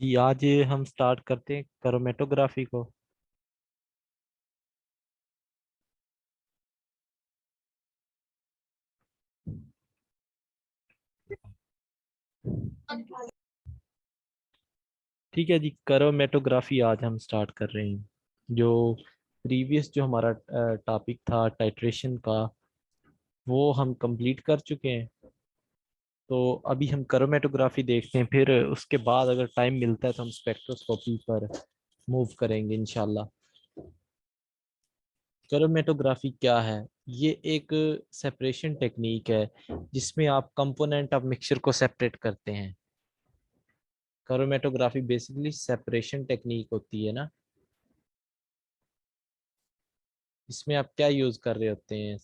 जी आज हम स्टार्ट करते हैं क्रोमेटोग्राफी को। ठीक है जी, क्रोमेटोग्राफी आज हम स्टार्ट कर रहे हैं। जो प्रीवियस जो हमारा टॉपिक था टाइट्रेशन का, वो हम कंप्लीट कर चुके हैं। तो अभी हम क्रोमेटोग्राफी देखते हैं, फिर उसके बाद अगर टाइम मिलता है तो हम स्पेक्ट्रोस्कोपी पर मूव करेंगे इंशाल्लाह। क्रोमेटोग्राफी क्या है? ये एक सेपरेशन टेक्निक है जिसमें आप कंपोनेंट ऑफ मिक्सचर को सेपरेट करते हैं। क्रोमेटोग्राफी बेसिकली सेपरेशन टेक्निक होती है ना। इसमें आप क्या यूज कर रहे होते हैं?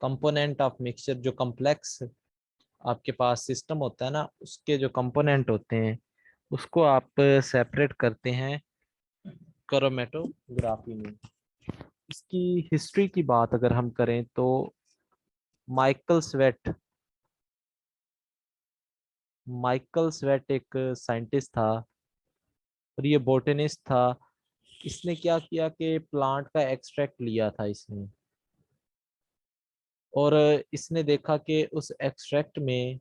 कंपोनेंट ऑफ मिक्सचर, जो कॉम्प्लेक्स आपके पास सिस्टम होता है ना, उसके जो कंपोनेंट होते हैं उसको आप सेपरेट करते हैं क्रोमेटोग्राफी में। इसकी हिस्ट्री की बात अगर हम करें तो माइकल स्वेट माइकल स्वेट एक साइंटिस्ट था और ये बोटेनिस्ट था। इसने क्या किया कि प्लांट का एक्सट्रैक्ट लिया था इसने, और इसने देखा कि उस एक्सट्रैक्ट में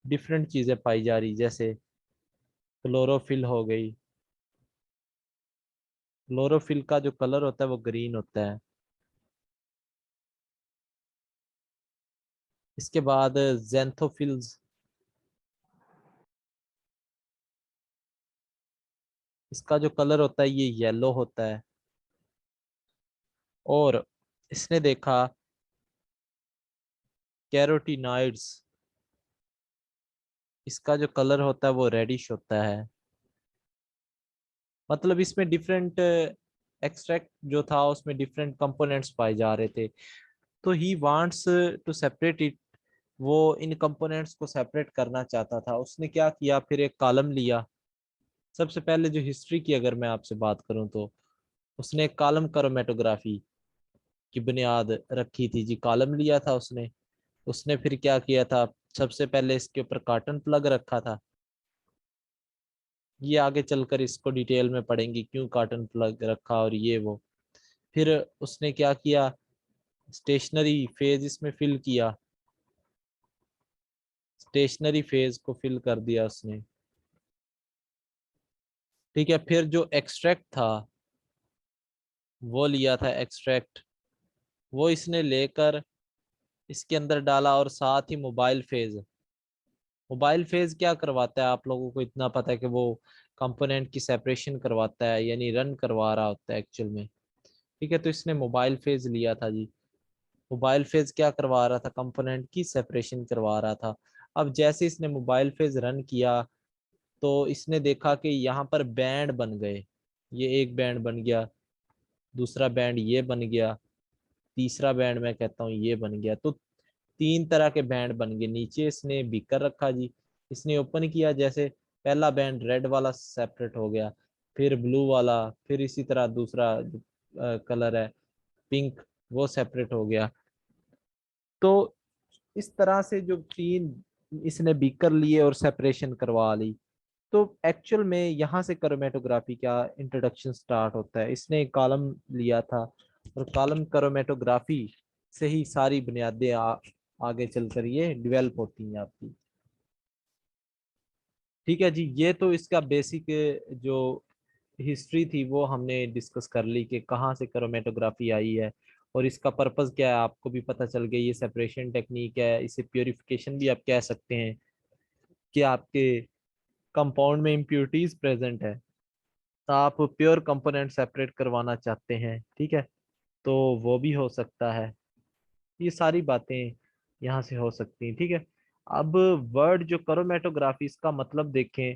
डिफरेंट चीजें पाई जा रही, जैसे क्लोरोफिल हो गई। क्लोरोफिल का जो कलर होता है वो ग्रीन होता है। इसके बाद जेंथोफिल्स, इसका जो कलर होता है ये येलो होता है। और इसने देखा कैरोटीनॉइड्स, इसका जो कलर होता है वो रेडिश होता है। मतलब इसमें डिफरेंट एक्सट्रैक्ट जो था उसमें डिफरेंट कंपोनेंट्स पाए जा रहे थे। तो he wants to separate it. वो इन कंपोनेंट्स को सेपरेट करना चाहता था। उसने क्या किया, फिर एक कॉलम लिया। सबसे पहले जो हिस्ट्री की अगर मैं आपसे बात करूं तो उसने एक कॉलम क्रोमेटोग्राफी की बुनियाद रखी थी जी। कॉलम लिया था उसने। उसने फिर क्या किया था, सबसे पहले इसके ऊपर कार्टन प्लग रखा था। ये आगे चलकर इसको डिटेल में पढ़ेंगे क्यों कार्टन प्लग रखा और ये वो। फिर उसने क्या किया, स्टेशनरी फेज इसमें फिल किया। स्टेशनरी फेज को फिल कर दिया उसने। ठीक है, फिर जो एक्सट्रैक्ट था वो लिया था एक्सट्रैक्ट, वो इसने लेकर इसके अंदर डाला। और साथ ही मोबाइल फेज, मोबाइल फेज क्या करवाता है, आप लोगों को इतना पता है कि वो कंपोनेंट की सेपरेशन करवाता है, यानी रन करवा रहा होता है एक्चुअल में। ठीक है, तो इसने मोबाइल फेज लिया था जी। मोबाइल फेज क्या करवा रहा था, कंपोनेंट की सेपरेशन करवा रहा था। अब जैसे इसने मोबाइल फेज रन किया तो इसने देखा कि यहाँ पर बैंड बन गए। ये एक बैंड बन गया, दूसरा बैंड ये बन गया, तीसरा बैंड मैं कहता हूँ ये बन गया। तो तीन तरह के बैंड बन गए। नीचे इसने बीकर रखा जी, इसने ओपन किया, जैसे पहला बैंड रेड वाला सेपरेट हो गया, फिर ब्लू वाला, फिर इसी तरह दूसरा कलर है पिंक, वो सेपरेट हो गया। तो इस तरह से जो तीन इसने बीकर लिए और सेपरेशन करवा ली। तो एक्चुअल में यहाँ से क्रोमेटोग्राफी का इंट्रोडक्शन स्टार्ट होता है। इसने एक कॉलम लिया था और कॉलम क्रोमेटोग्राफी से ही सारी बुनियादें आगे चलकर ये डेवलप होती हैं आपकी। ठीक है जी, ये तो इसका बेसिक जो हिस्ट्री थी वो हमने डिस्कस कर ली कि कहाँ से क्रोमेटोग्राफी आई है और इसका पर्पस क्या है। आपको भी पता चल गया, ये सेपरेशन टेक्निक है, इसे प्योरिफिकेशन भी आप कह सकते हैं कि आपके कंपाउंड में इम्प्योरिटीज प्रेजेंट है तो आप प्योर कंपोनेंट सेपरेट करवाना चाहते हैं। ठीक है, तो वो भी हो सकता है। ये सारी बातें यहाँ से हो सकती हैं। ठीक है, अब वर्ड जो क्रोमेटोग्राफी, इसका मतलब देखें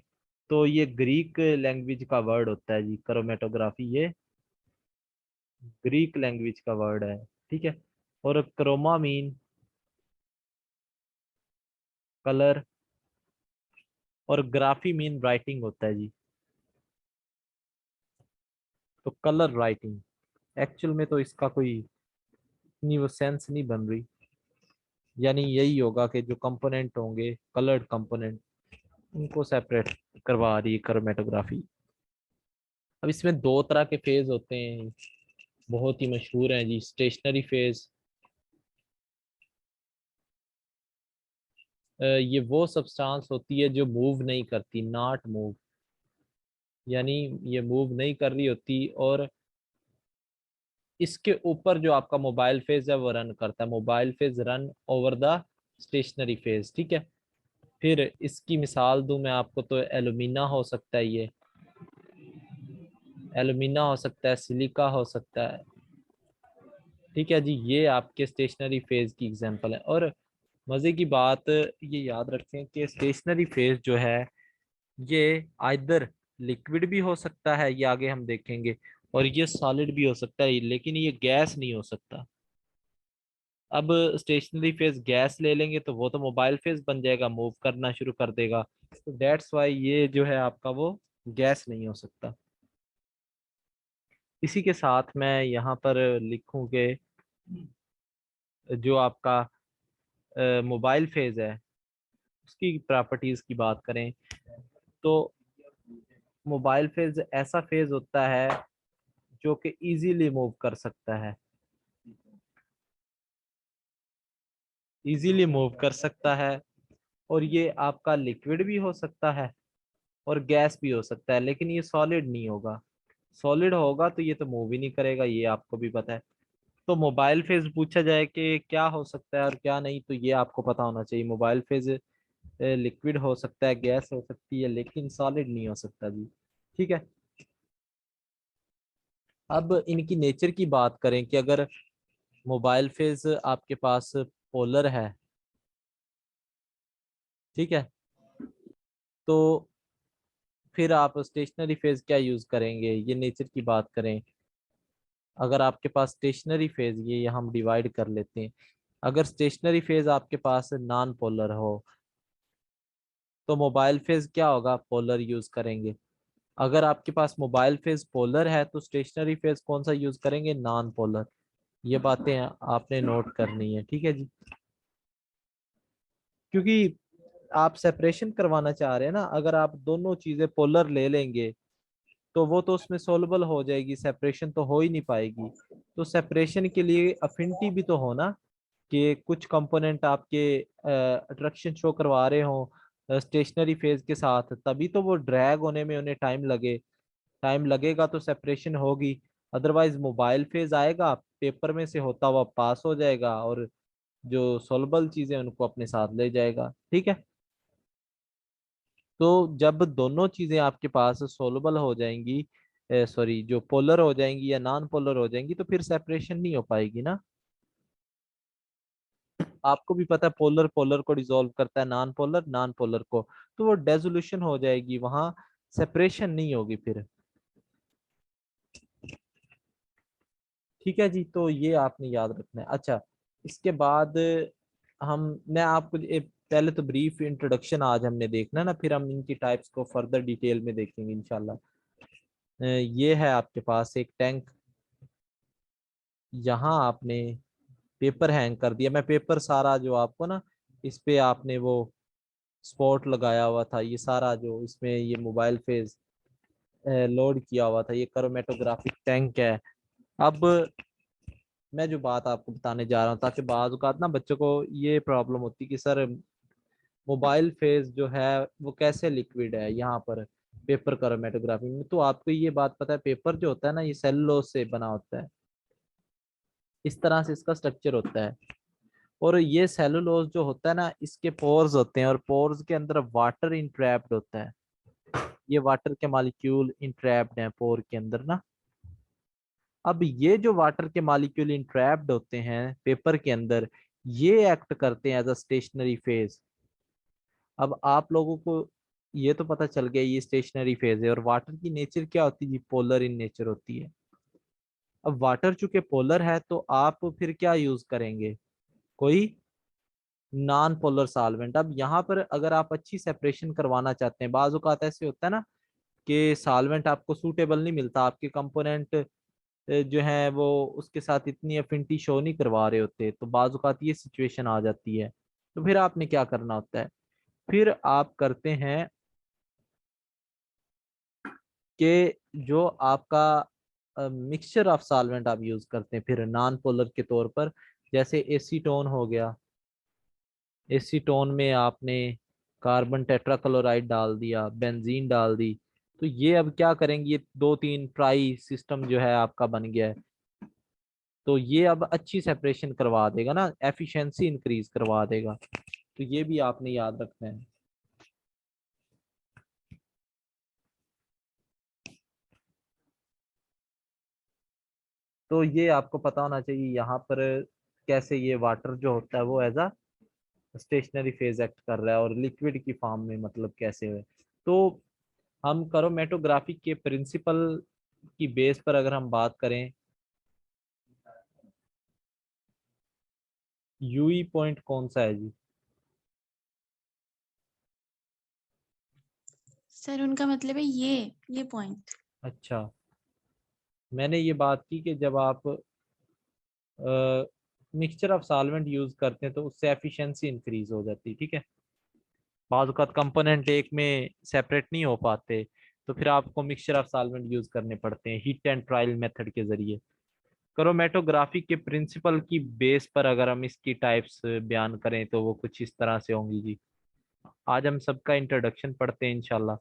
तो ये ग्रीक लैंग्वेज का वर्ड होता है जी। क्रोमेटोग्राफी ये ग्रीक लैंग्वेज का वर्ड है। ठीक है, और क्रोमा मीन कलर, और ग्राफी मीन राइटिंग होता है जी। तो कलर राइटिंग, एक्चुअल में तो इसका कोई इतनी वो सेंस नहीं बन रही। यानी यही होगा कि जो कंपोनेंट होंगे कलर्ड कंपोनेंट, उनको सेपरेट करवा रही है क्रोमेटोग्राफी। अब इसमें दो तरह के फेज होते हैं, बहुत ही मशहूर हैं जी। स्टेशनरी फेज, ये वो सब्सटेंस होती है जो मूव नहीं करती, नॉट मूव, यानी ये मूव नहीं कर रही होती, और इसके ऊपर जो आपका मोबाइल फेज है वो रन करता है। Mobile phase run over the stationary phase, ठीक है। फिर इसकी मिसाल दूं मैं आपको, तो एलुमिना हो सकता है, ये एलुमिना हो सकता है, सिलिका हो सकता है, ठीक है जी। ये आपके स्टेशनरी फेज की एग्जांपल है। और मजे की बात ये याद रखें कि स्टेशनरी फेज जो है ये आइदर लिक्विड भी हो सकता है, ये आगे हम देखेंगे, और ये सॉलिड भी हो सकता है, लेकिन ये गैस नहीं हो सकता। अब स्टेशनरी फेज गैस ले लेंगे तो वो तो मोबाइल फेज बन जाएगा, मूव करना शुरू कर देगा, तो डेट्स वाई ये जो है आपका वो गैस नहीं हो सकता। इसी के साथ मैं यहाँ पर लिखूं कि जो आपका मोबाइल फेज है उसकी प्रॉपर्टीज की बात करें, तो मोबाइल फेज ऐसा फेज होता है जो कि इजीली मूव कर सकता है, इजीली मूव कर सकता है, और ये आपका लिक्विड भी हो सकता है और गैस भी हो सकता है, लेकिन ये सॉलिड नहीं होगा। सॉलिड होगा तो ये तो मूव ही नहीं करेगा, ये आपको भी पता है। तो मोबाइल फेज पूछा जाए कि क्या हो सकता है और क्या नहीं, तो ये आपको पता होना चाहिए। मोबाइल फेज लिक्विड हो सकता है, गैस हो सकती है, लेकिन सॉलिड नहीं हो सकता जी, ठीक है। अब इनकी नेचर की बात करें कि अगर मोबाइल फेज आपके पास पोलर है, ठीक है, तो फिर आप स्टेशनरी फेज क्या यूज करेंगे, ये नेचर की बात करें। अगर आपके पास स्टेशनरी फेज, ये हम डिवाइड कर लेते हैं। अगर स्टेशनरी फेज आपके पास नॉन पोलर हो तो मोबाइल फेज क्या होगा, पोलर यूज करेंगे। अगर आपके पास मोबाइल फेज पोलर है तो स्टेशनरी फेज कौन सा यूज करेंगे, नॉन पोलर। ये बातें आपने नोट करनी है, ठीक है जी। क्योंकि आप सेपरेशन करवाना चाह रहे हैं ना, अगर आप दोनों चीजें पोलर ले लेंगे तो वो तो उसमें सोल्युबल हो जाएगी, सेपरेशन तो हो ही नहीं पाएगी। तो सेपरेशन के लिए अफिनिटी भी तो हो ना, कि कुछ कंपोनेंट आपके अट्रैक्शन शो करवा रहे हो स्टेशनरी फेज के साथ, तभी तो वो ड्रैग होने में उन्हें टाइम लगे। टाइम लगेगा तो सेपरेशन होगी, अदरवाइज मोबाइल फेज आएगा, पेपर में से होता हुआ पास हो जाएगा, और जो सोल्युबल चीजें उनको अपने साथ ले जाएगा, ठीक है। तो जब दोनों चीजें आपके पास सोल्युबल हो जाएंगी, सॉरी जो पोलर हो जाएंगी या नॉन पोलर हो जाएंगी, तो फिर सेपरेशन नहीं हो पाएगी ना। आपको भी पता है पोलर पोलर को डिसॉल्व करता है, नॉन पोलर को, तो वो डेसोल्यूशन हो जाएगी, वहां सेपरेशन नहीं होगी फिर, ठीक है जी। तो ये आपने याद रखना है। अच्छा, इसके बाद मैं आपको पहले तो ब्रीफ इंट्रोडक्शन आज हमने देखना है ना, फिर हम इनकी टाइप्स को फर्दर डिटेल में देखेंगे इंशाल्लाह। ये है आपके पास एक टैंक, यहाँ आपने पेपर हैंग कर दिया। मैं पेपर सारा जो आपको ना, इस पे आपने वो स्पॉट लगाया हुआ था, ये सारा जो इसमें ये मोबाइल फेज लोड किया हुआ था, ये क्रोमेटोग्राफिक टैंक है। अब मैं जो बात आपको बताने जा रहा हूँ, ताकि बाज़ औक़ात ना बच्चों को ये प्रॉब्लम होती कि सर मोबाइल फेज जो है वो कैसे लिक्विड है यहाँ पर पेपर क्रोमेटोग्राफी में। तो आपको ये बात पता है, पेपर जो होता है ना ये सेलुलोज से बना होता है, इस तरह से इसका स्ट्रक्चर होता है। और ये सेलुलोज जो होता है ना, इसके पोर्स होते हैं, और पोर्स के अंदर वाटर इंट्रैप्ड होता है। ये वाटर के मॉलिक्यूल इंट्रैप्ड हैं पोर के अंदर ना। अब ये जो वाटर के मॉलिक्यूल इंट्रैप्ड होते हैं पेपर के अंदर, ये एक्ट करते हैं एज अ स्टेशनरी फेज। अब आप लोगों को ये तो पता चल गया ये स्टेशनरी फेज है, और वाटर की नेचर क्या होती है जी, पोलर इन नेचर होती है। अब वाटर चूंकि पोलर है तो आप फिर क्या यूज करेंगे, कोई नॉन पोलर सॉल्वेंट। अब यहाँ पर अगर आप अच्छी सेपरेशन करवाना चाहते हैं, बाज़ औक़ात ऐसे होता है ना कि सॉल्वेंट आपको सूटेबल नहीं मिलता, आपके कंपोनेंट जो है वो उसके साथ इतनी अफिनिटी शो नहीं करवा रहे होते, तो बाज़ औक़ात ये सिचुएशन आ जाती है। तो फिर आपने क्या करना होता है, फिर आप करते हैं कि जो आपका मिक्सचर ऑफ सॉल्वेंट आप यूज करते हैं फिर नॉन पोलर के तौर पर, जैसे एसीटोन हो गया, एसीटोन में आपने कार्बन टेट्राक्लोराइड डाल दिया, बेंजीन डाल दी, तो ये अब क्या करेंगे, ये दो तीन ट्राई सिस्टम जो है आपका बन गया है, तो ये अब अच्छी सेपरेशन करवा देगा ना, एफिशिएंसी इंक्रीज करवा देगा, तो ये भी आपने याद रखना है। तो ये आपको पता होना चाहिए यहाँ पर कैसे ये वाटर जो होता है वो as a stationary phase act कर रहा है, और लिक्विड की फॉर्म में मतलब कैसे है। तो हम क्रोमेटोग्राफी के प्रिंसिपल की बेस पर अगर हम बात करें, यूई पॉइंट कौन सा है जी? सर उनका मतलब है ये पॉइंट। अच्छा, मैंने ये बात की कि जब आप मिक्सचर ऑफ सॉल्वेंट यूज करते हैं तो उससे एफिशिएंसी इंक्रीज हो जाती है, ठीक है। बाज़ औक़ात कंपोनेंट एक में सेपरेट नहीं हो पाते, तो फिर आपको मिक्सचर ऑफ सॉल्वेंट यूज करने पड़ते हैं हीट एंड ट्रायल मेथड के जरिए। क्रोमेटोग्राफी के प्रिंसिपल की बेस पर अगर हम इसकी टाइप्स बयान करें तो वो कुछ इस तरह से होंगी जी। आज हम सबका इंट्रोडक्शन पढ़ते हैं इंशाल्लाह।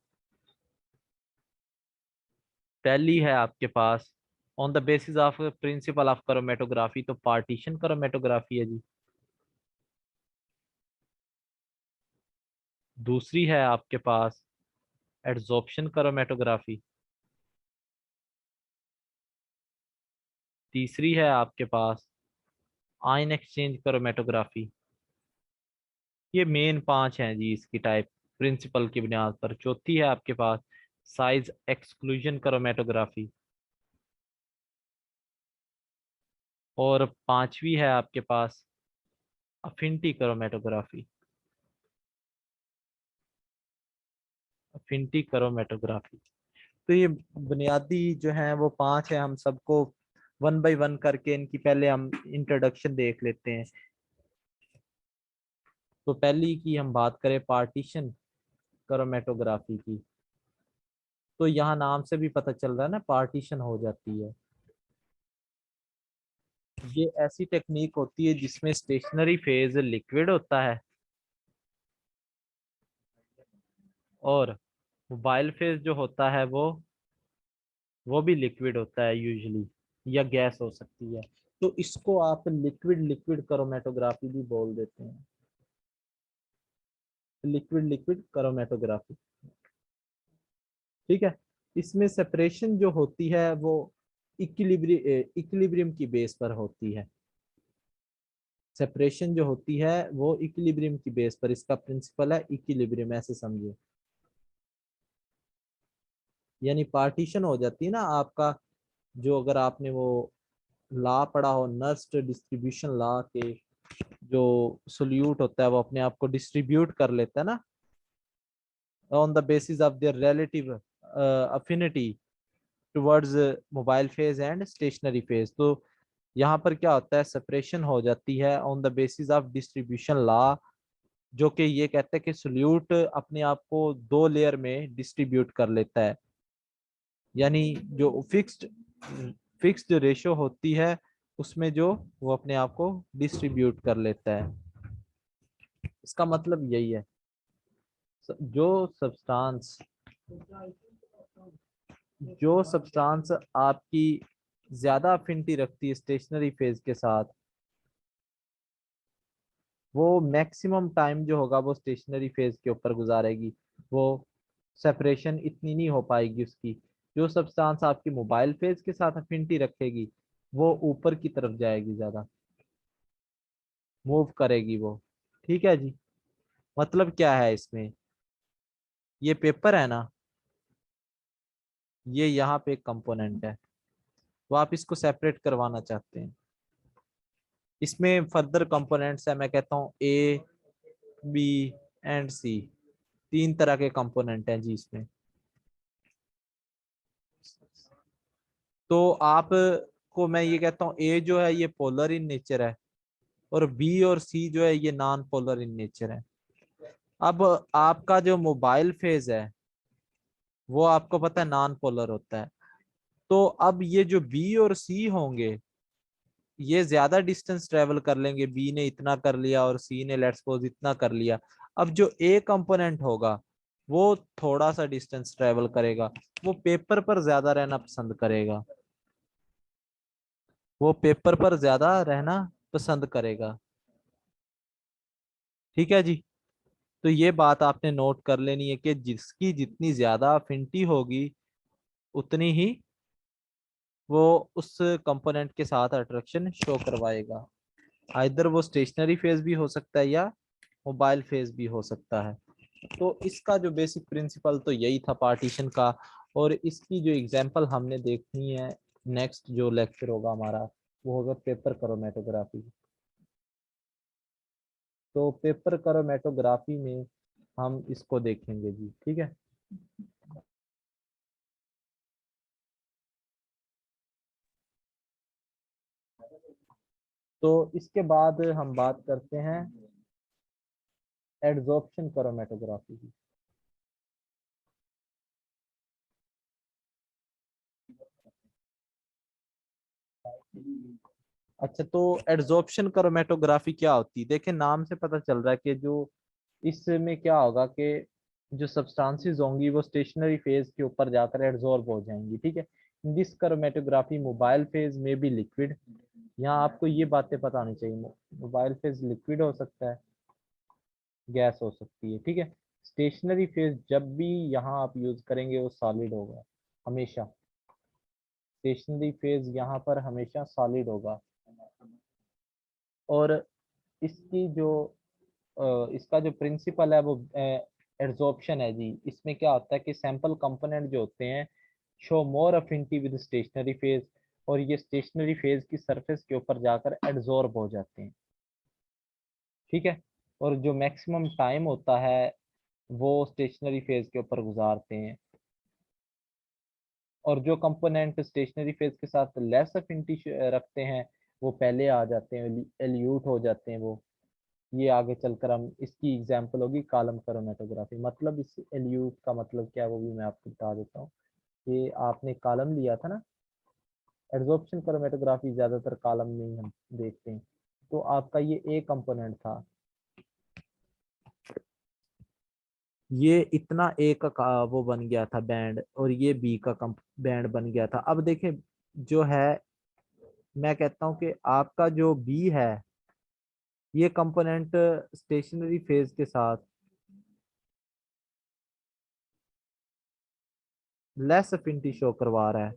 पहली है आपके pass on the basis of principle of chromatography, तो पार्टीशन क्रोमेटोग्राफी है जी। दूसरी है आपके पास एड्सॉर्प्शन क्रोमेटोग्राफी। तीसरी है आपके पास आयन एक्सचेंज क्रोमेटोग्राफी। ये मेन पांच हैं जी इसकी टाइप प्रिंसिपल की बुनियाद पर। चौथी है आपके पास साइज एक्सक्लूजन क्रोमेटोग्राफी। और पांचवी है आपके पास अफिनिटी क्रोमेटोग्राफी। Affinity chromatography. तो ये बुनियादी जो है वो पांच है, हम सबको वन बाय वन करके इनकी पहले हम इंट्रोडक्शन देख लेते हैं। तो पहली की हम बात करें पार्टीशन क्रोमेटोग्राफी की, तो यहाँ नाम से भी पता चल रहा है ना, पार्टीशन हो जाती है। ये ऐसी टेक्निक होती है जिसमें स्टेशनरी फेज लिक्विड होता है और मोबाइल फेज जो होता है वो भी लिक्विड होता है यूजुअली, या गैस हो सकती है। तो इसको आप लिक्विड लिक्विड क्रोमेटोग्राफी भी बोल देते हैं, लिक्विड लिक्विड क्रोमेटोग्राफी, ठीक है। इसमें सेपरेशन जो होती है वो इक्विलिब्रियम की बेस पर होती है। सेपरेशन जो होती है वो इक्विलिब्रियम की बेस पर, इसका प्रिंसिपल है इक्विलिब्रियम, ऐसे समझिए। यानी पार्टीशन हो जाती है ना आपका, जो अगर आपने वो लॉ पढ़ा हो नर्स्ट डिस्ट्रीब्यूशन लॉ के, जो सोल्यूट होता है वो अपने आप को डिस्ट्रीब्यूट कर लेता है ना on the basis of there relative affinity towards mobile phase and stationary phase. तो यहाँ पर क्या होता है, सेपरेशन हो जाती है on the basis of distribution law, जो कि ये कहते हैं कि सोल्यूट अपने आप को दो लेयर में डिस्ट्रीब्यूट कर लेता है। यानी जो फिक्स्ड रेशो होती है उसमें जो वो अपने आप को डिस्ट्रीब्यूट कर लेता है, इसका मतलब यही है। जो सब्सटेंस जो सब्सटेंस आपकी ज्यादा अफिनिटी रखती है स्टेशनरी फेज के साथ, वो मैक्सिमम टाइम जो होगा वो स्टेशनरी फेज के ऊपर गुजारेगी, वो सेपरेशन इतनी नहीं हो पाएगी उसकी। जो सब्सटेंस आपकी मोबाइल फेज के साथ अफिनिटी रखेगी वो ऊपर की तरफ जाएगी, ज्यादा मूव करेगी वो, ठीक है जी। मतलब क्या है इसमें, ये पेपर है ना, ये यहाँ पे एक कंपोनेंट है, तो आप इसको सेपरेट करवाना चाहते हैं। इसमें फर्दर कंपोनेंट्स है, मैं कहता हूँ ए बी एंड सी, तीन तरह के कंपोनेंट हैं जी इसमें। तो आप को मैं ये कहता हूँ ए जो है ये पोलर इन नेचर है, और बी और सी जो है ये नॉन पोलर इन नेचर है। अब आपका जो मोबाइल फेज है वो आपको पता है नॉन पोलर होता है। तो अब ये जो बी और सी होंगे ये ज्यादा डिस्टेंस ट्रेवल कर लेंगे, बी ने इतना कर लिया और सी ने लेट्स सपोज इतना कर लिया। अब जो ए कंपोनेंट होगा वो थोड़ा सा डिस्टेंस ट्रेवल करेगा, वो पेपर पर ज्यादा रहना पसंद करेगा, वो पेपर पर ज्यादा रहना पसंद करेगा। ठीक है जी। तो ये बात आपने नोट कर लेनी है कि जिसकी जितनी ज्यादा अफिनिटी होगी उतनी ही वो उस कंपोनेंट के साथ अट्रैक्शन शो करवाएगा। आइदर वो स्टेशनरी फेज भी हो सकता है या मोबाइल फेज भी हो सकता है। तो इसका जो बेसिक प्रिंसिपल तो यही था पार्टीशन का। और इसकी जो एग्जांपल हमने देखनी है, नेक्स्ट जो लेक्चर होगा हमारा वो होगा पेपर क्रोमेटोग्राफी। तो पेपर क्रोमेटोग्राफी में हम इसको देखेंगे जी। ठीक है। तो इसके बाद हम बात करते हैं एड्सॉर्प्शन क्रोमेटोग्राफी की। अच्छा, तो एड्सॉर्प्शन क्रोमेटोग्राफी क्या होती है? देखिए नाम से पता चल रहा है कि जो इसमें क्या होगा कि जो सब्सटेंसेस होंगी वो स्टेशनरी फेज के ऊपर जाकर एड्सॉर्ब हो जाएंगी। ठीक है। In this chromatography mobile phase में भी लिक्विड, यहाँ आपको ये बातें पता होनी चाहिए, मोबाइल फेज लिक्विड हो सकता है, गैस हो सकती है। ठीक है। स्टेशनरी फेज जब भी यहाँ आप यूज करेंगे वो सॉलिड होगा हमेशा। स्टेशनरी फेज यहाँ पर हमेशा सॉलिड होगा। और इसकी जो इसका जो प्रिंसिपल है वो एड्सॉर्प्शन है जी। इसमें क्या होता है कि सैंपल कंपोनेंट जो होते हैं show more affinity with stationary phase, और ये स्टेशनरी फेज की सरफेस के ऊपर जाकर एड्सॉर्ब हो जाते हैं। ठीक है। और जो मैक्सिमम टाइम होता है वो स्टेशनरी फेज के ऊपर गुजारते हैं। और जो कंपोनेंट स्टेशनरी फेज के साथ लेस अफिनिटी रखते हैं वो पहले आ जाते हैं, एल्यूट हो जाते हैं वो। ये आगे चलकर हम इसकी एग्जांपल होगी कॉलम क्रोमेटोग्राफी। मतलब इस एल्यूट का मतलब क्या है वो भी मैं आपको बता देता हूँ। कि आपने कॉलम लिया था ना, एड्सॉर्प्शन क्रोमेटोग्राफी ज्यादातर कॉलम में ही हम देखते हैं। तो आपका ये ए कंपोनेंट था, ये इतना ए का वो बन गया था बैंड, और ये बी का बैंड बन गया था। अब देखें जो है, मैं कहता हूँ कि आपका जो बी है ये कंपोनेंट स्टेशनरी फेज के साथ लेस अफिनिटी शो करवा रहा है,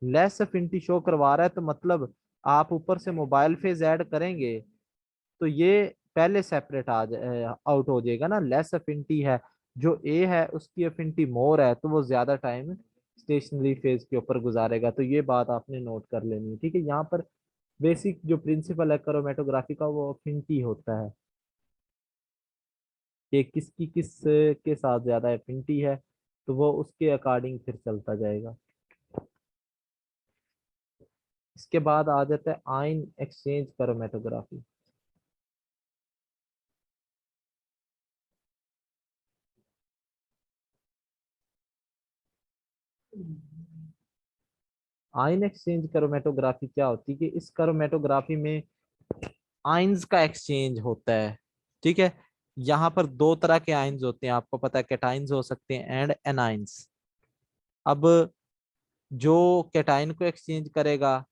लेस अफिनिटी शो करवा रहा है, तो मतलब आप ऊपर से मोबाइल फेज ऐड करेंगे तो ये पहले सेपरेट आउट हो जाएगा ना, लेस अफिनिटी है। जो ए है उसकी अफिनिटी मोर है तो वो ज्यादा टाइम स्टेशनरी फेज के ऊपर गुजारेगा। तो ये बात आपने नोट कर लेनी है। ठीक है। यहाँ पर बेसिक जो प्रिंसिपल है क्रोमेटोग्राफी का वो अफिनिटी होता है कि किसकी किस के साथ ज्यादा एफिनिटी है, तो वो उसके अकॉर्डिंग फिर चलता जाएगा। इसके बाद आ जाता है ion exchange chromatography. Ion exchange chromatography क्या होती है कि इस क्रोमेटोग्राफी में आयंस का एक्सचेंज होता है। ठीक है। यहाँ पर दो तरह के आयंस होते हैं, आपको पता है, कैटाइंस हो सकते हैं एंड एनाइंस। अब जो कैटाइन को एक्सचेंज करेगा,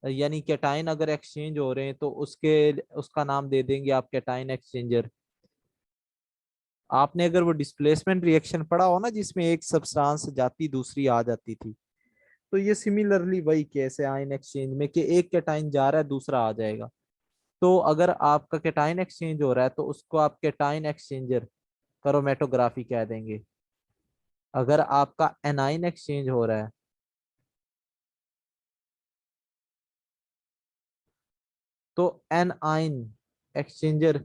यानी कैटाइन अगर एक्सचेंज हो रहे हैं तो उसका नाम दे देंगे आप कैटाइन एक्सचेंजर। आपने अगर वो डिस्प्लेसमेंट रिएक्शन पढ़ा हो ना जिसमें एक सब्सटेंस जाती दूसरी आ जाती थी, तो ये सिमिलरली वही केस है आयन एक्सचेंज में कि एक कैटाइन जा रहा है दूसरा आ जाएगा। तो अगर आपका कैटाइन एक्सचेंज हो रहा है तो उसको आप कैटाइन एक्सचेंजर क्रोमेटोग्राफी कह देंगे। अगर आपका एनाइन एक्सचेंज हो रहा है तो एनआइन एक्सचेंजर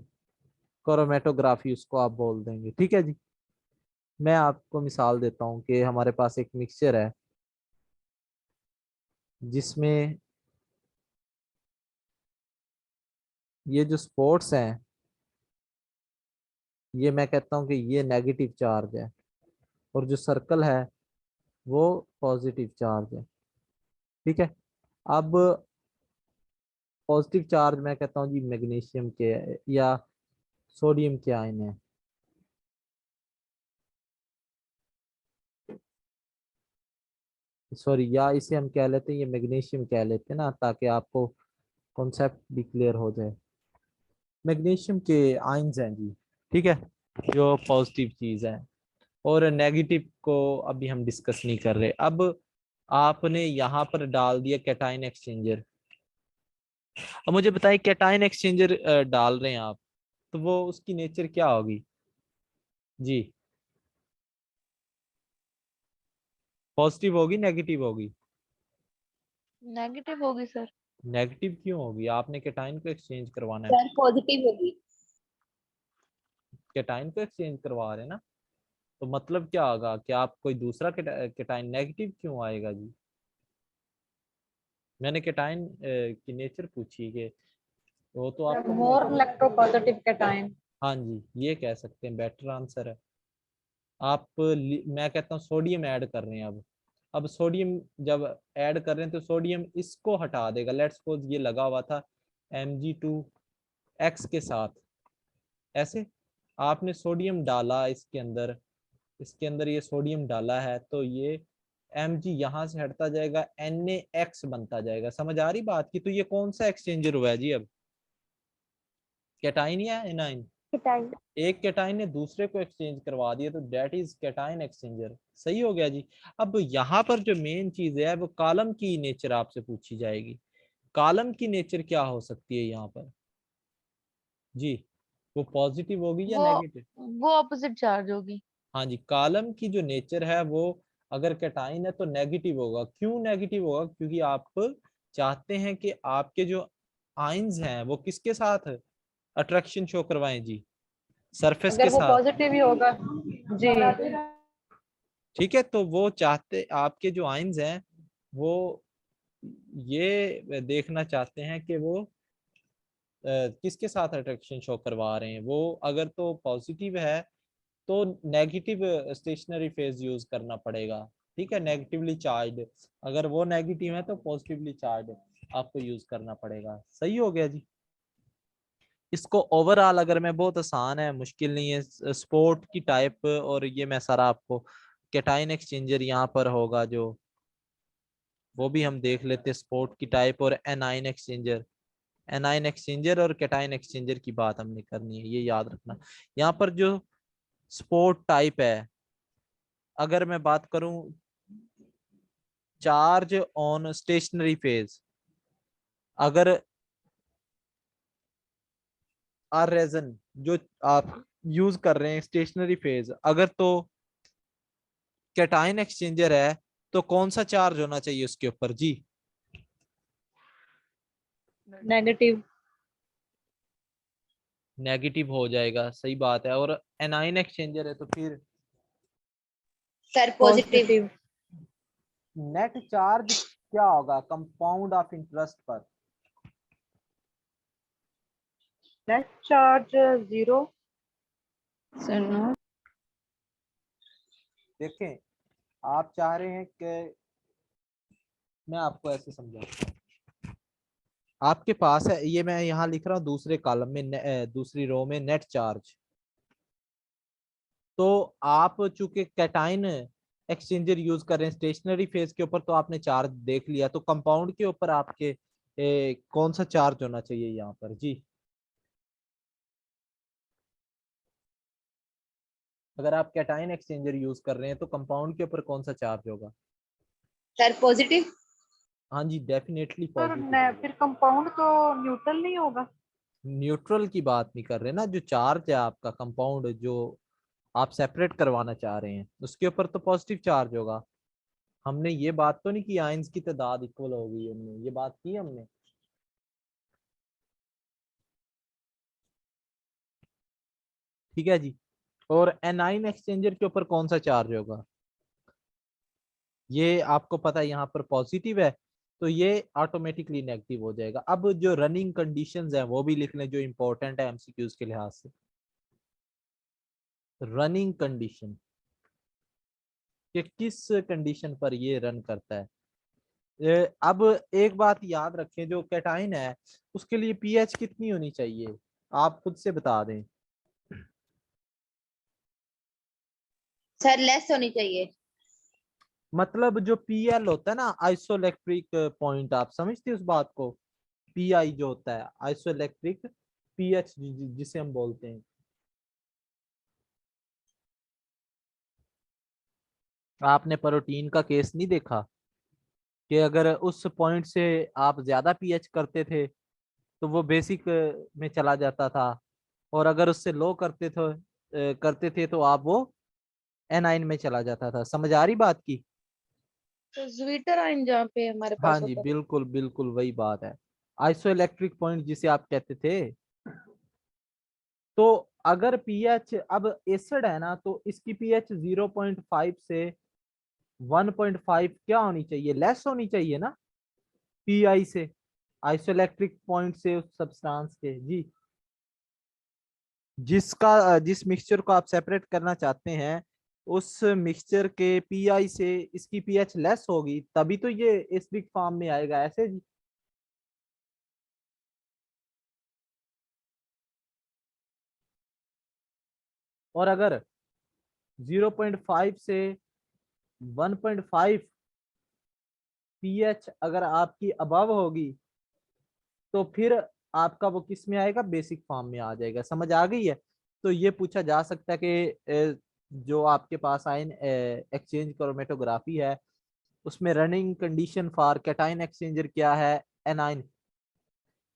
क्रोमेटोग्राफी उसको आप बोल देंगे। ठीक है जी। मैं आपको मिसाल देता हूँ कि हमारे पास एक मिक्सचर है जिसमें ये जो स्पोर्ट्स हैं, ये मैं कहता हूँ कि ये नेगेटिव चार्ज है। और जो सर्कल है वो पॉजिटिव चार्ज है। ठीक है, अब पॉजिटिव चार्ज मैं कहता हूँ जी मैग्नीशियम के या सोडियम के आयन है। सॉरी, या इसे हम कह लेते हैं, ये मैग्नीशियम कह लेते हैं ना, ताकि आपको कॉन्सेप्ट भी क्लियर हो जाए। मैग्नीशियम के आयन्स हैं जी, ठीक है, जो पॉजिटिव चीज है। और नेगेटिव को अभी हम डिस्कस नहीं कर रहे। अब आपने यहाँ पर डाल दिया कैटायन एक्सचेंजर। अब मुझे बताइए, कैटायन एक्सचेंजर डाल रहे हैं आप, तो वो उसकी नेचर क्या होगी जी? पॉजिटिव होगी, नेगेटिव होगी? नेगेटिव होगी सर। नेगेटिव क्यों होगी? आपने कैटायन को एक्सचेंज करवाना है। सर पॉजिटिव होगी। कैटायन को एक्सचेंज करवा रहे हैं ना, तो मतलब क्या होगा कि आप कोई दूसरा कैटायन नेगेटिव क्यों आएगा जी? मैंने कैटायन की नेचर पूछी कि वो तो आपको मोर इलेक्ट्रोपॉजिटिव कैटायन। हाँ जी, ये कह सकते हैं, बेटर आंसर है। आप मैं कहता हूँ सोडियम ऐड कर रहे हैं। अब सोडियम जब ऐड कर रहे हैं तो सोडियम इसको हटा देगा। लेट्स सपोज ये लगा हुआ था Mg2x के साथ, ऐसे आपने सोडियम डाला इसके अंदर, इसके अंदर ये सोडियम डाला है, तो ये Mg यहाँ से हटता जाएगा, NaX बनता जाएगा। समझ आ रही बात की? तो ये कौन सा एक्सचेंजर हुआ है जी? अब कैटाइन या एनाइन? कैटायन। एक कैटाइन ने दूसरे को एक्सचेंज करवा दिया, तो दैट इज कैटाइन एक्सचेंजर। सही हो गया जी। अब यहाँ पर जो मेन चीज है वो कॉलम की नेचर आपसे पूछी जाएगी। कॉलम की नेचर क्या हो सकती है यहाँ पर जी? वो पॉजिटिव होगी या वो नेगेटिव? वो ऑपोजिट चार्ज होगी। हाँ जी, कॉलम की जो नेचर है वो अगर कैटाइन है तो नेगेटिव होगा। क्यों नेगेटिव होगा? क्योंकि आप चाहते हैं कि आपके जो आयंस हैं वो किसके साथ अट्रैक्शन शो करवाएं जी? सरफेस अगर के वो साथ। पॉजिटिव ही होगा जी। ठीक है, तो वो चाहते, आपके जो आइंस हैं वो ये देखना चाहते हैं कि वो किसके साथ अट्रैक्शन शो करवा रहे हैं। वो अगर तो पॉजिटिव है तो नेगेटिव स्टेशनरी फेज यूज करना पड़ेगा। ठीक है, नेगेटिवली चार्ज। अगर वो नेगेटिव है तो पॉजिटिवली चार्ज आपको यूज करना पड़ेगा। सही हो गया जी। इसको ओवरऑल अगर मैं, बहुत आसान है, मुश्किल नहीं है, स्पोर्ट की टाइप और ये मैं सारा आपको, कैटाइन एक्सचेंजर यहाँ पर होगा जो, वो भी हम देख लेते हैं, स्पोर्ट की टाइप और एनाइन एक्सचेंजर। एनाइन एक्सचेंजर और कैटाइन एक्सचेंजर की बात हमने करनी है, ये याद रखना। यहाँ पर जो स्पोर्ट टाइप है, अगर मैं बात करूं चार्ज ऑन स्टेशनरी फेज, अगर आर रेजन जो आप यूज कर रहे हैं स्टेशनरी फेज, अगर तो कैटाइन एक्सचेंजर है, तो कौन सा चार्ज होना चाहिए उसके ऊपर जी? नेगेटिव। नेगेटिव हो जाएगा, सही बात है। और एनाइन एक्सचेंजर है तो फिर सर पॉजिटिव। नेट चार्ज क्या होगा कंपाउंड ऑफ इंटरेस्ट पर? Net charge zero. Sir no. देखें, आप चाह रहे हैं कि मैं आपको ऐसे समझाऊं। आपके पास है, ये मैं यहाँ लिख रहा हूँ दूसरे कॉलम में, दूसरी रो में नेट चार्ज। तो आप चूंकि कैटाइन एक्सचेंजर यूज कर रहे हैं स्टेशनरी फेज के ऊपर, तो आपने चार्ज देख लिया, तो कंपाउंड के ऊपर आपके कौन सा चार्ज होना चाहिए यहाँ पर जी? अगर आप कैटाइन एक्सचेंजर यूज कर रहे हैं तो कंपाउंड के ऊपर कौन सा चार्ज होगा? Sir positive. हाँ जी, डेफिनेटली सर पॉजिटिव। फिर कंपाउंड तो न्यूट्रल नहीं होगा। न्यूट्रल की बात नहीं कर रहे ना, जो चार्ज है आपका कंपाउंड जो आप सेपरेट करवाना चाह रहे हैं उसके ऊपर तो पॉजिटिव चार्ज होगा। हमने ये बात तो नहीं की आयंस की तादाद इक्वल होगी, हमने ये बात की हमने। ठीक है जी। और एनाइन एक्सचेंजर के ऊपर कौन सा चार्ज होगा? ये आपको पता है यहाँ पर पॉजिटिव है, तो ये ऑटोमेटिकली नेगेटिव हो जाएगा। अब जो रनिंग कंडीशंस हैं वो भी लिख लें जो इंपॉर्टेंट है एमसीक्यूज के लिहाज से। रनिंग कंडीशन, कि किस कंडीशन पर ये रन करता है। अब एक बात याद रखें, जो कैटाइन है उसके लिए पीएच कितनी होनी चाहिए, आप खुद से बता दें। सर लेस होनी चाहिए। मतलब जो पीएल होता है ना, आइसोइलेक्ट्रिक पॉइंट, आप समझते हैं उस बात को। पीआई जो होता है आइसोइलेक्ट्रिक पीएच जिसे हम बोलते हैं। आपने प्रोटीन का केस नहीं देखा कि अगर उस पॉइंट से आप ज्यादा पीएच करते थे तो वो बेसिक में चला जाता था, और अगर उससे लो करते थे तो आप वो एनाइन में चला जाता था। समझ आ रही बात की? तो ज्विटर आयन जहाँ पे हमारे हाँ पास जी, होता है। बिल्कुल बिल्कुल वही बात है, आइसोइलेक्ट्रिक पॉइंट जिसे आप कहते थे। तो अगर पीएच, अब एसिड है ना, तो इसकी पीएच 0.5 से 1.5 क्या होनी चाहिए, लेस होनी चाहिए ना पीआई से, आइसोइलेक्ट्रिक पॉइंट से उस सब्सटेंस के। जी, जिस मिक्सचर को आप सेपरेट करना चाहते हैं उस मिक्सचर के पीआई से इसकी पीएच लेस होगी, तभी तो ये एसिडिक फॉर्म में आएगा, ऐसे जी। और अगर 0.5 से 1.5 पीएच अगर आपकी अबव होगी तो फिर आपका वो किस में आएगा, बेसिक फॉर्म में आ जाएगा। समझ आ गई है? तो ये पूछा जा सकता है कि जो आपके पास आयन एक्सचेंज क्रोमेटोग्राफी है उसमें running condition for cation exchanger क्या है, एनाइन।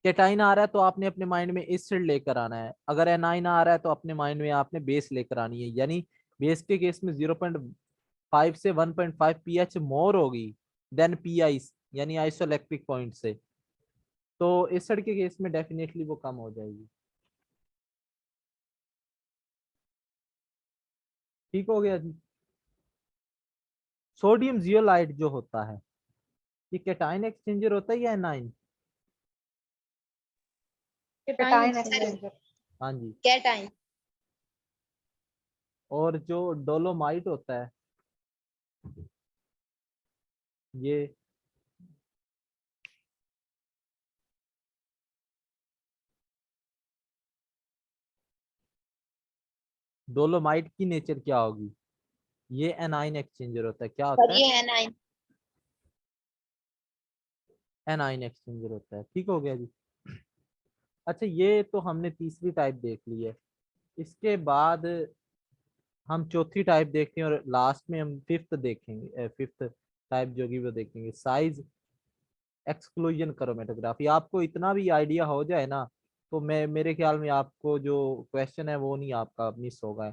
कैटाइन आ रहा है तो आपने अपने माइंड में एसिड लेकर आना है, अगर एनाइन आ रहा है तो अपने माइंड में आपने बेस लेकर आनी है। यानी बेस के केस में 0.5 से 1.5 पीएच मोर होगी देन पीआई, यानी आइसोइलेक्ट्रिक पॉइंट से, तो एसिड के केस में डेफिनेटली वो कम हो जाएगी। ठीक हो गया जी। सोडियम जियोलाइट जो होता है ये कैटाइन एक्सचेंजर होता है या एनाइन? Cation exchanger. हाँ जी। कैटाइन। और जो डोलोमाइट होता है ये डोलोमाइट की नेचर क्या होगी, ये एनाइन एक्सचेंजर होता है। क्या सर होता है? ये है 9। एनाइन एक्सचेंजर होता है। ठीक हो गया जी। अच्छा, ये तो हमने तीसरी टाइप देख ली है। इसके बाद हम चौथी टाइप देखते हैं और लास्ट में हम फिफ्थ देखेंगे, फिफ्थ टाइप जो कि वो देखेंगे, साइज एक्सक्लूजन क्रोमेटोग्राफी। आपको इतना भी आइडिया हो जाए ना तो मैं मेरे ख्याल में आपको जो क्वेश्चन है वो नहीं आपका मिस होगा।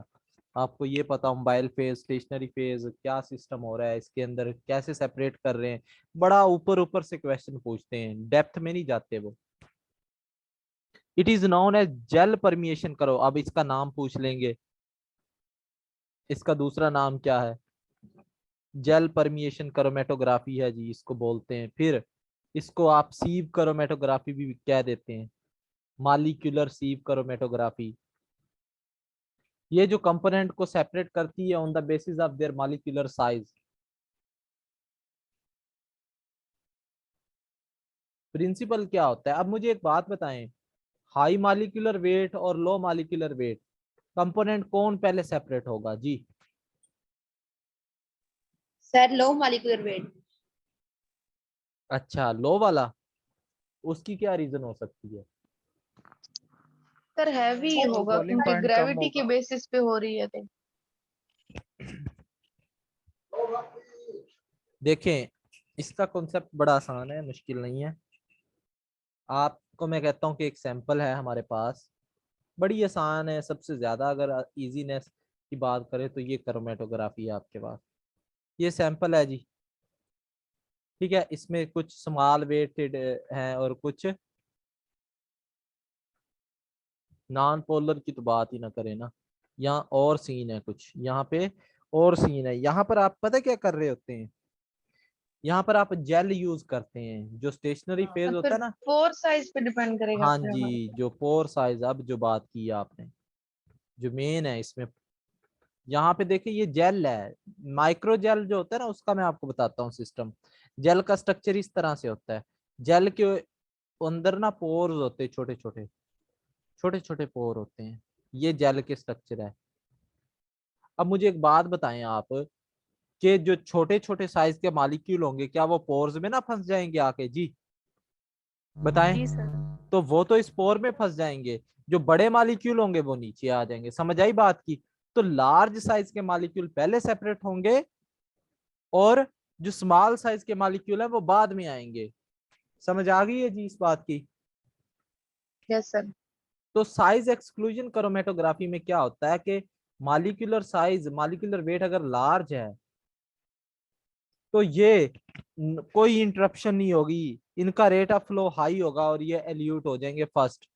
आपको ये पता, मोबाइल फेज, स्टेशनरी फेज, क्या सिस्टम हो रहा है इसके अंदर, कैसे सेपरेट कर रहे हैं। बड़ा ऊपर ऊपर से क्वेश्चन पूछते हैं, डेप्थ में नहीं जाते वो। It is known as gel permeation करो, अब इसका नाम पूछ लेंगे, इसका दूसरा नाम क्या है, जेल परमिएशन क्रोमेटोग्राफी है जी, इसको बोलते हैं। फिर इसको आप सीव क्रोमेटोग्राफी भी कह देते हैं, मालिक्यूलर सीव क्रोमेटोग्राफी। ये जो कंपोनेंट को सेपरेट करती है on the basis of their molecular size. Principle क्या होता है, अब मुझे एक बात बताएं, हाई मॉलिक्यूलर वेट और लो मॉलिक्यूलर वेट कंपोनेंट कौन पहले सेपरेट होगा जी? Sir low molecular weight. अच्छा, लो वाला, उसकी क्या रीजन हो सकती है? सर हैवी होगा क्योंकि ग्रेविटी के बेसिस पे हो रही है तो। देखें, इसका कॉन्सेप्ट बड़ा आसान है, मुश्किल नहीं है। आपको मैं कहता हूँ कि एक सैंपल है हमारे पास, बड़ी आसान है। सबसे ज्यादा अगर इजीनेस की बात करें तो ये क्रोमेटोग्राफी है आपके पास। ये सैंपल है जी, ठीक है। इसमें कुछ स्मॉल वेटेड हैं और कुछ नॉन पोलर की तो बात ही ना करें ना। यहाँ और सीन है कुछ, यहाँ पे और सीन है। यहाँ पर आप पता क्या कर रहे होते हैं, यहाँ पर आप जेल यूज करते हैं, जो स्टेशनरी फेज और होता फिर है ना। पोर साइज पे डिपेंड करेगा हाँ फिर हमारे। जी, जो पोर साइज, अब जो बात की आपने, जो मेन है इसमें, यहाँ पे देखिए ये जेल है, माइक्रो जेल जो होता है ना उसका मैं आपको बताता हूँ सिस्टम। जेल का स्ट्रक्चर इस तरह से होता है, जेल के अंदर ना पोर्स होते हैं, छोटे छोटे छोटे छोटे पोर होते हैं, ये जेल के स्ट्रक्चर है। अब मुझे एक बात बताएं आप, कि जो छोटे छोटे साइज के मॉलिक्यूल होंगे क्या वो पोर्स में ना फंस जाएंगे आके? जी बताएं। जी सर। तो वो तो स्पोर में फंस जाएंगे, जो बड़े मॉलिक्यूल होंगे वो नीचे आ जाएंगे। समझ आई बात की? तो लार्ज साइज के मॉलिक्यूल पहले सेपरेट होंगे और जो स्मॉल साइज के मॉलिक्यूल है वो बाद में आएंगे। समझ आ गई है जी इस बात की? Yes sir. तो साइज एक्सक्लूजन क्रोमेटोग्राफी में क्या होता है कि मॉलिक्यूलर साइज, मॉलिक्यूलर वेट अगर लार्ज है तो ये कोई इंटरप्शन नहीं होगी, इनका रेट ऑफ फ्लो हाई होगा और ये एल्यूट हो जाएंगे फर्स्ट।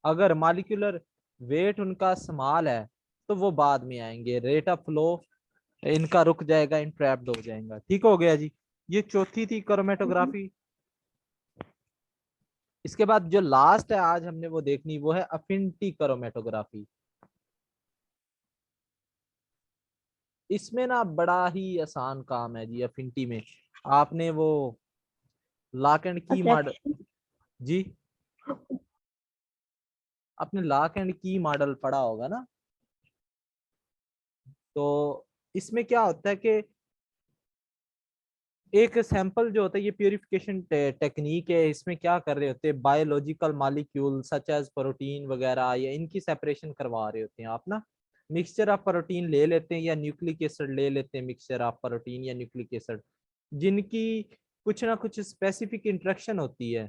अगर मॉलिक्यूलर वेट उनका स्मॉल है तो वो बाद में आएंगे, रेट ऑफ फ्लो इनका रुक जाएगा, इंट्रैप्ड हो जाएगा। ठीक हो गया जी, ये चौथी थी क्रोमेटोग्राफी। इसके बाद जो लास्ट है आज हमने वो देखनी, वो है अफिनिटी क्रोमेटोग्राफी। इसमें ना बड़ा ही आसान काम है जी अफिनिटी में। आपने वो लॉक एंड की मॉडल, जी आपने लॉक एंड की मॉडल पढ़ा होगा ना? तो इसमें क्या होता है कि एक सैंपल जो होता है, ये प्यूरिफिकेशन टेक्निक है, इसमें क्या कर रहे होते हैं, biological molecule such as protein वगैरह या इनकी सेपरेशन करवा रहे होते हैं आप ना। मिक्सचर ऑफ प्रोटीन ले लेते हैं या न्यूक्लिक एसिड ले लेते हैं, मिक्सचर ऑफ प्रोटीन या न्यूक्लिक एसिड, जिनकी कुछ ना कुछ स्पेसिफिक इंटरेक्शन होती है।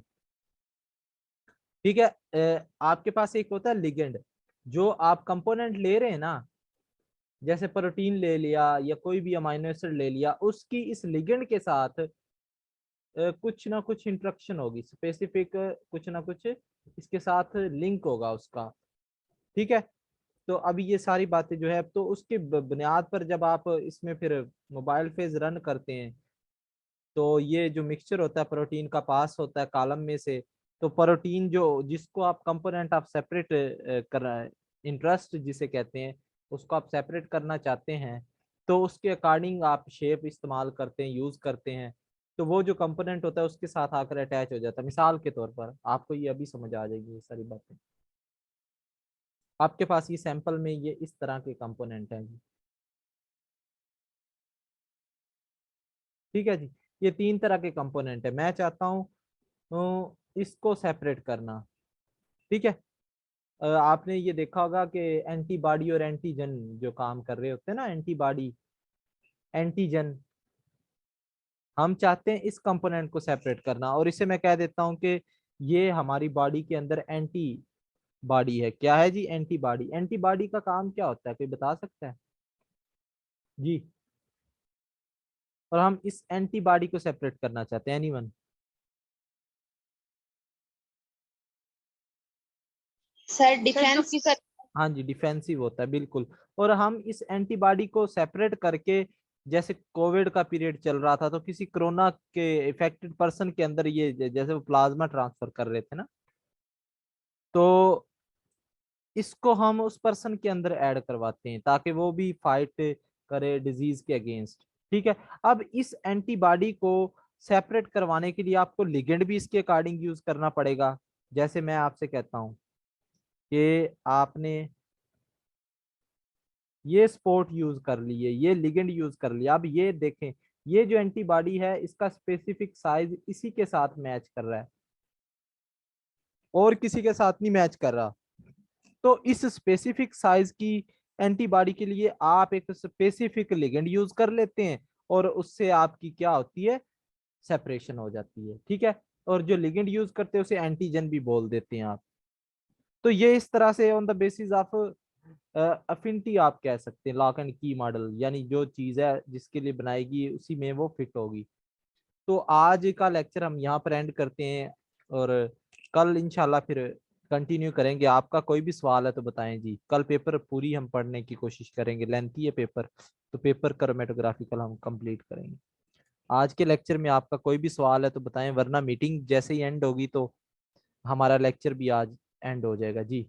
ठीक है, आपके पास एक होता है लिगेंड, जो आप कंपोनेंट ले रहे हैं ना, जैसे प्रोटीन ले लिया या कोई भी अमाइनो एसिड ले लिया, उसकी इस लिगेंड के साथ कुछ ना कुछ इंटरेक्शन होगी स्पेसिफिक, कुछ ना कुछ इसके साथ लिंक होगा उसका। ठीक है, तो अभी ये सारी बातें जो है, तो उसके बुनियाद पर जब आप इसमें फिर मोबाइल फेज रन करते हैं तो ये जो मिक्सचर होता है प्रोटीन का पास होता है कॉलम में से। तो प्रोटीन जो जिसको आप कंपोनेंट आप सेपरेट कर, इंटरेस्ट जिसे कहते हैं, उसको आप सेपरेट करना चाहते हैं, तो उसके अकॉर्डिंग आप शेप इस्तेमाल करते हैं, यूज करते हैं। तो वो जो कंपोनेंट होता है उसके साथ आकर अटैच हो जाता है। मिसाल के तौर पर आपको ये अभी समझ आ जाएगी ये सारी बातें। आपके पास ये सैंपल में ये इस तरह के कंपोनेंट हैं जी। ठीक है जी, ये 3 तरह के कंपोनेंट है। मैं चाहता हूँ इसको सेपरेट करना। ठीक है, आपने ये देखा होगा कि एंटीबॉडी और एंटीजन जो काम कर रहे होते हैं ना, एंटीबॉडी एंटीजन, हम चाहते हैं इस कंपोनेंट को सेपरेट करना, और इसे मैं कह देता हूं कि ये हमारी बॉडी के अंदर एंटी बॉडी है। क्या है जी? एंटीबॉडी। एंटीबॉडी का काम क्या होता है, कोई बता सकता है जी? और हम इस एंटीबॉडी को सेपरेट करना चाहते हैं, एनीवन? सर डिफेंस कर। हाँ जी, डिफेंसिव होता है बिल्कुल। और हम इस एंटीबॉडी को सेपरेट करके, जैसे कोविड का पीरियड चल रहा था तो किसी कोरोना के इफेक्टेड पर्सन के अंदर ये जैसे वो प्लाज्मा ट्रांसफर कर रहे थे ना, तो इसको हम उस पर्सन के अंदर ऐड करवाते हैं ताकि वो भी फाइट करे डिजीज के अगेंस्ट। ठीक है, अब इस एंटीबॉडी को सेपरेट करवाने के लिए आपको लिगेंड भी इसके अकॉर्डिंग यूज करना पड़ेगा। जैसे मैं आपसे कहता हूँ कि आपने ये स्पोर्ट यूज कर लिए, ये लिगेंड यूज कर लिया, अब ये देखें, ये जो एंटीबॉडी है इसका स्पेसिफिक साइज इसी के साथ मैच कर रहा है और किसी के साथ नहीं मैच कर रहा। तो इस स्पेसिफिक साइज की एंटीबॉडी के लिए आप एक स्पेसिफिक लिगेंड यूज कर लेते हैं और उससे आपकी क्या होती है, सेपरेशन हो जाती है। ठीक है, और जो लिगेंड यूज करते हैं उसे एंटीजन भी बोल देते हैं आप। तो ये इस तरह से on the basis of affinity आप कह सकते हैं लॉक एंड की मॉडल, यानी जो चीज है जिसके लिए बनाएगी उसी में वो फिट होगी। तो आज का लेक्चर हम यहाँ पर एंड करते हैं और कल इंशाल्लाह फिर कंटिन्यू करेंगे। आपका कोई भी सवाल है तो बताएं जी, कल पेपर पूरी हम पढ़ने की कोशिश करेंगे, लेंथी है पेपर, तो पेपर क्रोमेटोग्राफी कल हम कंप्लीट करेंगे। आज के लेक्चर में आपका कोई भी सवाल है तो बताएं, वरना मीटिंग जैसे ही एंड होगी तो हमारा लेक्चर भी आज एंड हो जाएगा जी।